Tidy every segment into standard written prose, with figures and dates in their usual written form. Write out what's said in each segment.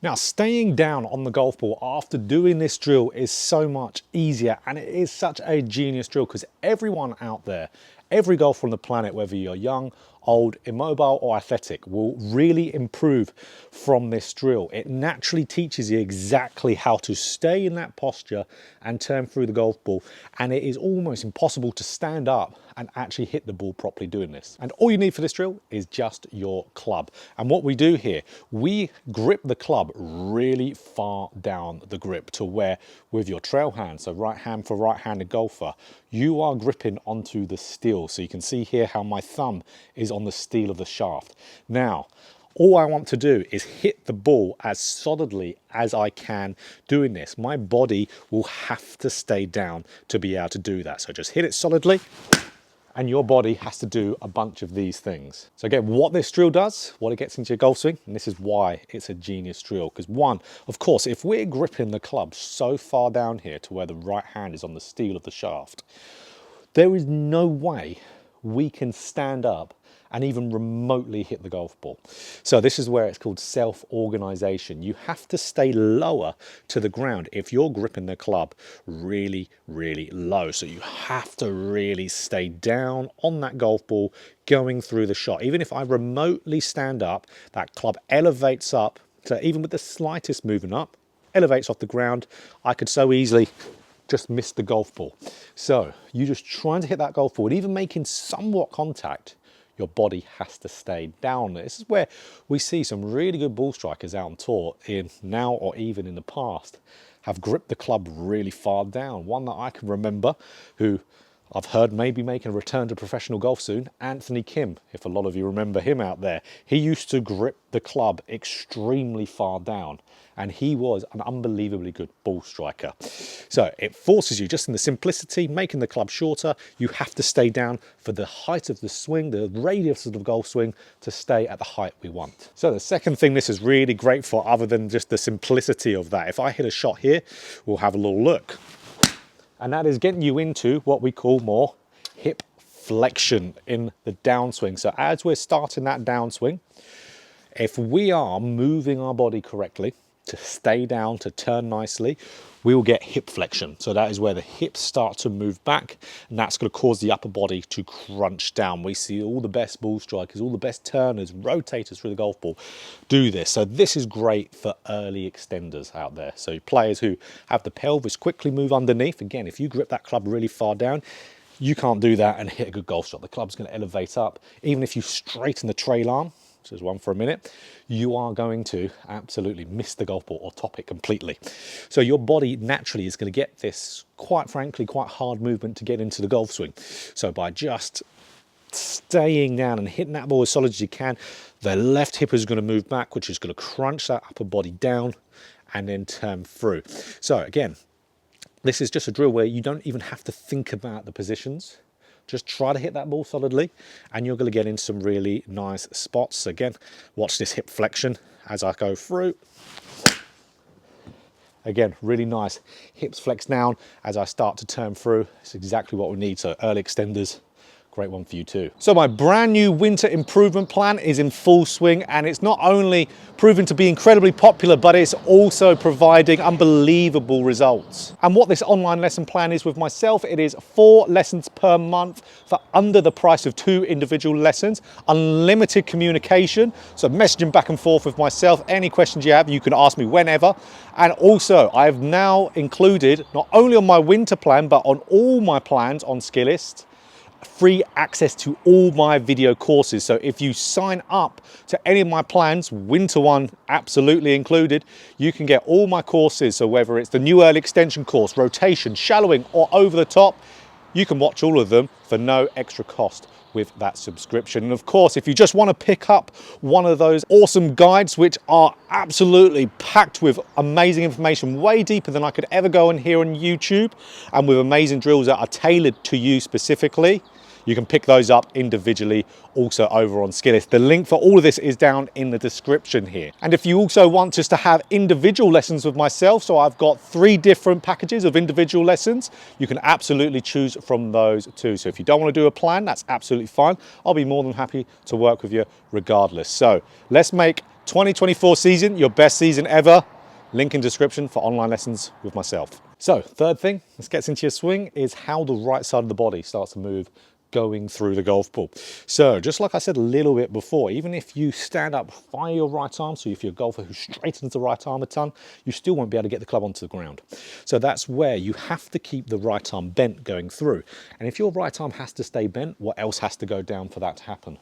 Now, staying down on the golf ball after doing this drill is so much easier, and it is such a genius drill because everyone out there, every golfer on the planet, whether you're young, old, immobile or athletic, will really improve from this drill. It naturally teaches you exactly how to stay in that posture and turn through the golf ball, and it is almost impossible to stand up and actually hit the ball properly doing this. And all you need for this drill is just your club. And what we do here, we grip the club really far down the grip to where with your trail hand, so right hand for right-handed golfer, you are gripping onto the steel. So you can see here how my thumb is on the steel of the shaft. Now, all I want to do is hit the ball as solidly as I can doing this. My body will have to stay down to be able to do that. So just hit it solidly, and your body has to do a bunch of these things. So again, what this drill does, what it gets into your golf swing, and this is why it's a genius drill. Because one, of course, if we're gripping the club so far down here to where the right hand is on the steel of the shaft, there is no way we can stand up and even remotely hit the golf ball. So this is where it's called self-organization. You have to stay lower to the ground if you're gripping the club really, really low. So you have to really stay down on that golf ball going through the shot. Even if I remotely stand up, that club elevates up. So even with the slightest movement up, elevates off the ground. I could so easily just miss the golf ball. So you just trying to hit that golf ball and even making somewhat contact, your body has to stay down. This is where we see some really good ball strikers out on tour in now or even in the past have gripped the club really far down. One that I can remember who I've heard maybe making a return to professional golf soon, Anthony Kim, if a lot of you remember him out there. He used to grip the club extremely far down, and he was an unbelievably good ball striker. So it forces you, just in the simplicity, making the club shorter, you have to stay down for the height of the swing, the radius of the golf swing, to stay at the height we want. So the second thing this is really great for, other than just the simplicity of that, if I hit a shot here, we'll have a little look. And that is getting you into what we call more hip flexion in the downswing. So as we're starting that downswing, if we are moving our body correctly to stay down, to turn nicely, we will get hip flexion. So that is where the hips start to move back, and that's going to cause the upper body to crunch down. We see all the best ball strikers, all the best turners, rotators through the golf ball do this. So this is great for early extenders out there. So players who have the pelvis quickly move underneath. Again, if you grip that club really far down, you can't do that and hit a good golf shot. The club's going to elevate up. Even if you straighten the trail arm, so there's one for a minute, you are going to absolutely miss the golf ball or top it completely. So your body naturally is going to get this, quite frankly, quite hard movement to get into the golf swing. So by just staying down and hitting that ball as solid as you can, the left hip is going to move back, which is going to crunch that upper body down and then turn through. So again, this is just a drill where you don't even have to think about the positions. Just try to hit that ball solidly and you're going to get in some really nice spots. Again, watch this hip flexion as I go through. Again, really nice. Hips flex down as I start to turn through. It's exactly what we need. So early extenders, great one for you too. So my brand new winter improvement plan is in full swing, and it's not only proven to be incredibly popular, but it's also providing unbelievable results. And what this online lesson plan is with myself, it is 4 lessons per month for under the price of 2 individual lessons, unlimited communication, so messaging back and forth with myself. Any questions you have, you can ask me whenever. And also I've now included, not only on my winter plan, but on all my plans on Skillist, free access to all my video courses. So if you sign up to any of my plans, winter one absolutely included, you can get all my courses. So whether it's the new early extension course, rotation, shallowing, or over the top, you can watch all of them for no extra cost with that subscription. And of course, if you just want to pick up one of those awesome guides, which are absolutely packed with amazing information, way deeper than I could ever go in here on YouTube, and with amazing drills that are tailored to you specifically, you can pick those up individually also over on Skillist. The link for all of this is down in the description here. And if you also want just to have individual lessons with myself, so I've got 3 different packages of individual lessons, you can absolutely choose from those too. So if you don't want to do a plan, that's absolutely fine. I'll be more than happy to work with you regardless. So let's make 2024 season, your best season ever. Link in description for online lessons with myself. So third thing, this gets into your swing, is how the right side of the body starts to move going through the golf ball. So just like I said a little bit before, even if you stand up via your right arm, so if you're a golfer who straightens the right arm a ton, you still won't be able to get the club onto the ground. So that's where you have to keep the right arm bent going through. And if your right arm has to stay bent, what else has to go down for that to happen?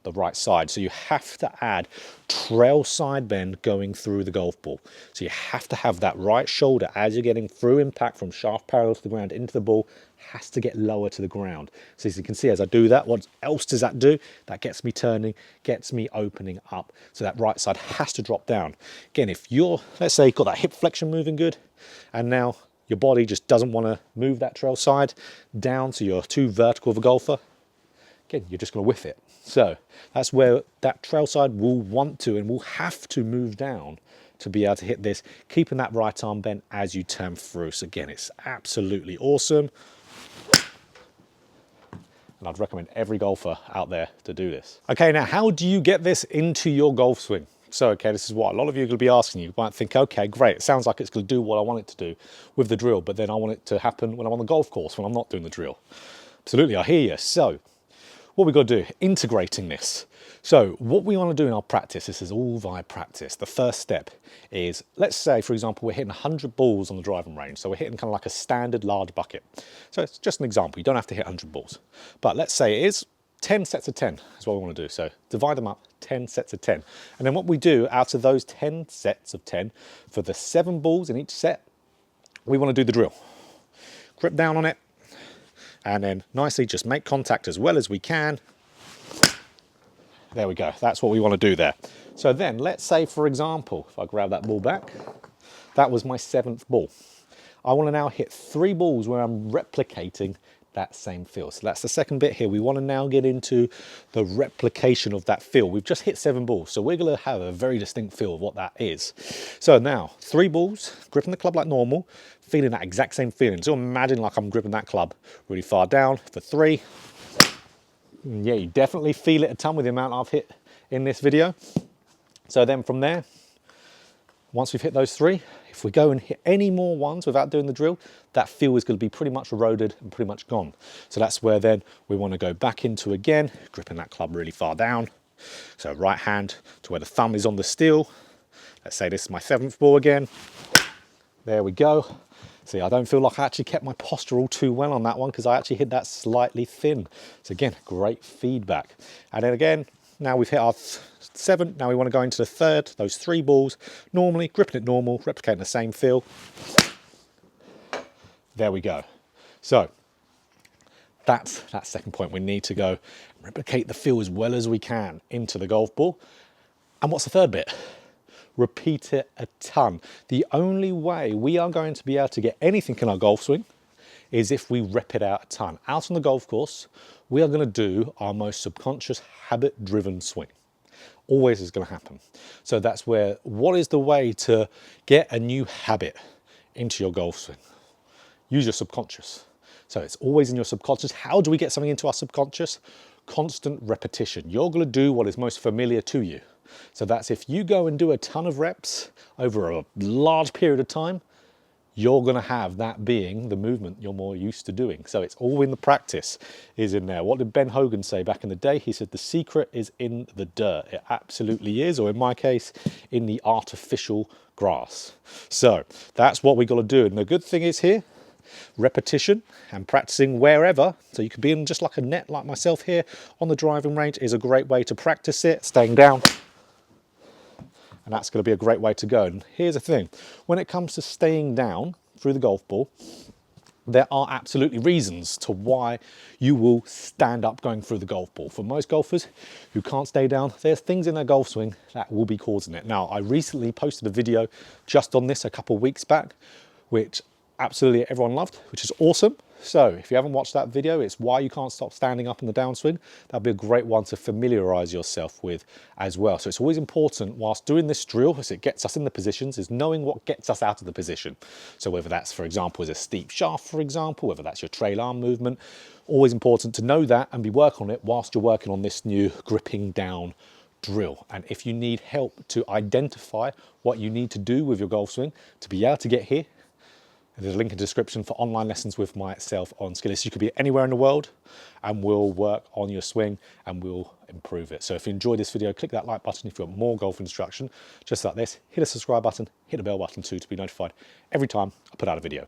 The right side. So you have to add trail side bend going through the golf ball. So you have to have that right shoulder as you're getting through impact from shaft parallel to the ground into the ball, has to get lower to the ground. So as you can see, as I do that, what else does that do? That gets me turning, gets me opening up. So that right side has to drop down. Again, if you're, let's say, got that hip flexion moving good, and now your body just doesn't want to move that trail side down, so you're too vertical of a golfer, again, you're just going to whiff it. So that's where that trail side will want to and will have to move down to be able to hit this, keeping that right arm bent as you turn through. So again, it's absolutely awesome. And I'd recommend every golfer out there to do this. Okay, now how do you get this into your golf swing? So, okay, this is what a lot of you are going to be asking. You might think, okay, great, it sounds like it's going to do what I want it to do with the drill, but then I want it to happen when I'm on the golf course, when I'm not doing the drill. Absolutely, I hear you. So what we've got to do, integrating this. So what we want to do in our practice, this is all via practice. The first step is, let's say, for example, we're hitting 100 balls on the driving range. So we're hitting kind of like a standard large bucket. So it's just an example. You don't have to hit 100 balls. But let's say it is 10 sets of 10 is what we want to do. So divide them up, 10 sets of 10. And then what we do out of those 10 sets of 10, for the 7 balls in each set, we want to do the drill. Grip down on it, and then nicely just make contact as well as we can. There we go, that's what we want to do there. So then let's say, for example, if I grab that ball back, that was my 7th ball. I want to now hit 3 balls where I'm replicating that same feel. So that's the second bit here. We want to now get into the replication of that feel. We've just hit 7 balls, so we're going to have a very distinct feel of what that is. So now 3 balls, gripping the club like normal, feeling that exact same feeling. So imagine like I'm gripping that club really far down for 3. Yeah, you definitely feel it a ton with the amount I've hit in this video. So then from there, once we've hit those 3, if we go and hit any more ones without doing the drill, that feel is going to be pretty much eroded and pretty much gone. So that's where then we want to go back into again, gripping that club really far down. So right hand to where the thumb is on the steel. Let's say this is my 7th ball again. There we go. See, I don't feel like I actually kept my posture all too well on that one because I actually hit that slightly thin. So again, great feedback. And then again, now we've hit our 7, now we want to go into the 3rd, those 3 balls, normally, gripping it normal, replicating the same feel. There we go. So that's that second point. We need to go replicate the feel as well as we can into the golf ball. And what's the third bit? Repeat it a ton. The only way we are going to be able to get anything in our golf swing is if we rep it out a ton. Out on the golf course, we are going to do our most subconscious habit-driven swing. Always is going to happen. So that's where, what is the way to get a new habit into your golf swing? Use your subconscious. So it's always in your subconscious. How do we get something into our subconscious? Constant repetition. You're going to do what is most familiar to you. So that's if you go and do a ton of reps over a large period of time, you're going to have that being the movement you're more used to doing. So it's all in the practice is in there. What did Ben Hogan say back in the day? He said the secret is in the dirt. It absolutely is, or in my case, in the artificial grass. So that's what we got to do. And the good thing is here, repetition and practicing wherever. So you could be in just like a net like myself here on the driving range is a great way to practice it, staying down. And that's going to be a great way to go. And here's the thing, when it comes to staying down through the golf ball, there are absolutely reasons to why you will stand up going through the golf ball. For most golfers who can't stay down, there's things in their golf swing that will be causing it. Now, I recently posted a video just on this a couple of weeks back, which absolutely everyone loved, which is awesome. So if you haven't watched that video, it's why you can't stop standing up in the downswing. That'd be a great one to familiarize yourself with as well. So it's always important whilst doing this drill, as it gets us in the positions, is knowing what gets us out of the position. So whether that's, for example, is a steep shaft, for example, whether that's your trail arm movement, always important to know that and be working on it whilst you're working on this new gripping down drill. And if you need help to identify what you need to do with your golf swing to be able to get here, there's a link in the description for online lessons with myself on Skillist. You could be anywhere in the world and we'll work on your swing and we'll improve it. So if you enjoyed this video, click that like button. If you want more golf instruction, just like this, hit the subscribe button, hit the bell button too to be notified every time I put out a video.